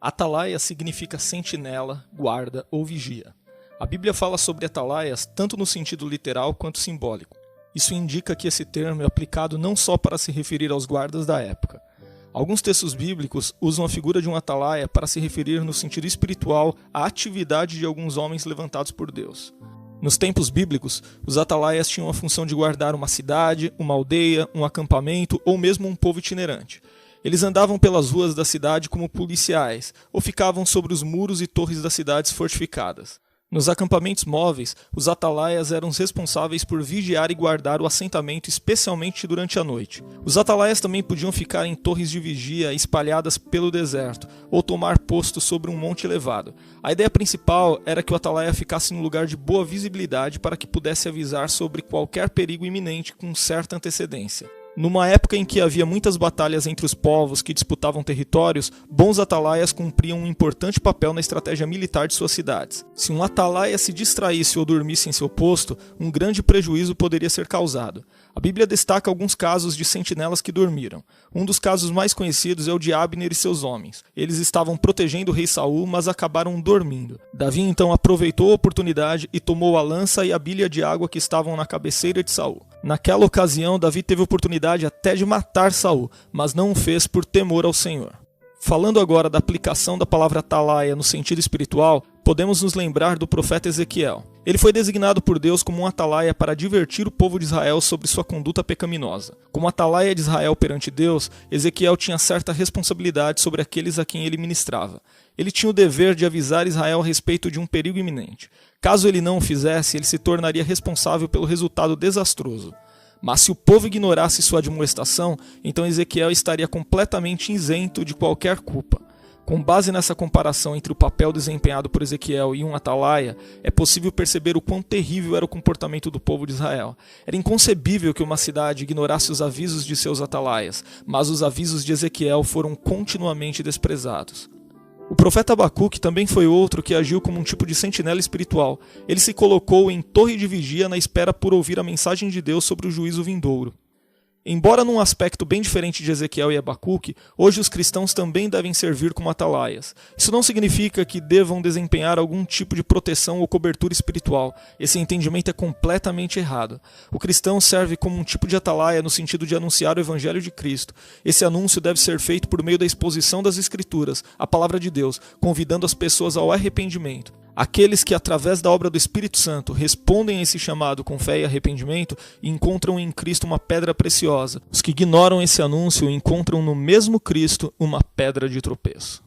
Atalaia significa sentinela, guarda ou vigia. A Bíblia fala sobre atalaias tanto no sentido literal quanto simbólico. Isso indica que esse termo é aplicado não só para se referir aos guardas da época. Alguns textos bíblicos usam a figura de um atalaia para se referir no sentido espiritual à atividade de alguns homens levantados por Deus. Nos tempos bíblicos, os atalaias tinham a função de guardar uma cidade, uma aldeia, um acampamento ou mesmo um povo itinerante. Eles andavam pelas ruas da cidade como policiais, ou ficavam sobre os muros e torres das cidades fortificadas. Nos acampamentos móveis, os atalaias eram os responsáveis por vigiar e guardar o assentamento, especialmente durante a noite. Os atalaias também podiam ficar em torres de vigia espalhadas pelo deserto, ou tomar posto sobre um monte elevado. A ideia principal era que o atalaia ficasse em um lugar de boa visibilidade para que pudesse avisar sobre qualquer perigo iminente com certa antecedência. Numa época em que havia muitas batalhas entre os povos que disputavam territórios, bons atalaias cumpriam um importante papel na estratégia militar de suas cidades. Se um atalaia se distraísse ou dormisse em seu posto, um grande prejuízo poderia ser causado. A Bíblia destaca alguns casos de sentinelas que dormiram. Um dos casos mais conhecidos é o de Abner e seus homens. Eles estavam protegendo o rei Saul, mas acabaram dormindo. Davi então aproveitou a oportunidade e tomou a lança e a bilha de água que estavam na cabeceira de Saul. Naquela ocasião, Davi teve oportunidade até de matar Saul, mas não o fez por temor ao Senhor. Falando agora da aplicação da palavra atalaia no sentido espiritual, podemos nos lembrar do profeta Ezequiel. Ele foi designado por Deus como um atalaia para advertir o povo de Israel sobre sua conduta pecaminosa. Como atalaia de Israel perante Deus, Ezequiel tinha certa responsabilidade sobre aqueles a quem ele ministrava. Ele tinha o dever de avisar Israel a respeito de um perigo iminente. Caso ele não o fizesse, ele se tornaria responsável pelo resultado desastroso. Mas se o povo ignorasse sua admoestação, então Ezequiel estaria completamente isento de qualquer culpa. Com base nessa comparação entre o papel desempenhado por Ezequiel e um atalaia, é possível perceber o quão terrível era o comportamento do povo de Israel. Era inconcebível que uma cidade ignorasse os avisos de seus atalaias, mas os avisos de Ezequiel foram continuamente desprezados. O profeta Abacuque também foi outro que agiu como um tipo de sentinela espiritual. Ele se colocou em torre de vigia na espera por ouvir a mensagem de Deus sobre o juízo vindouro. Embora num aspecto bem diferente de Ezequiel e Abacuque, hoje os cristãos também devem servir como atalaias. Isso não significa que devam desempenhar algum tipo de proteção ou cobertura espiritual. Esse entendimento é completamente errado. O cristão serve como um tipo de atalaia no sentido de anunciar o Evangelho de Cristo. Esse anúncio deve ser feito por meio da exposição das Escrituras, a palavra de Deus, convidando as pessoas ao arrependimento. Aqueles que, através da obra do Espírito Santo, respondem a esse chamado com fé e arrependimento, encontram em Cristo uma pedra preciosa. Os que ignoram esse anúncio encontram no mesmo Cristo uma pedra de tropeço.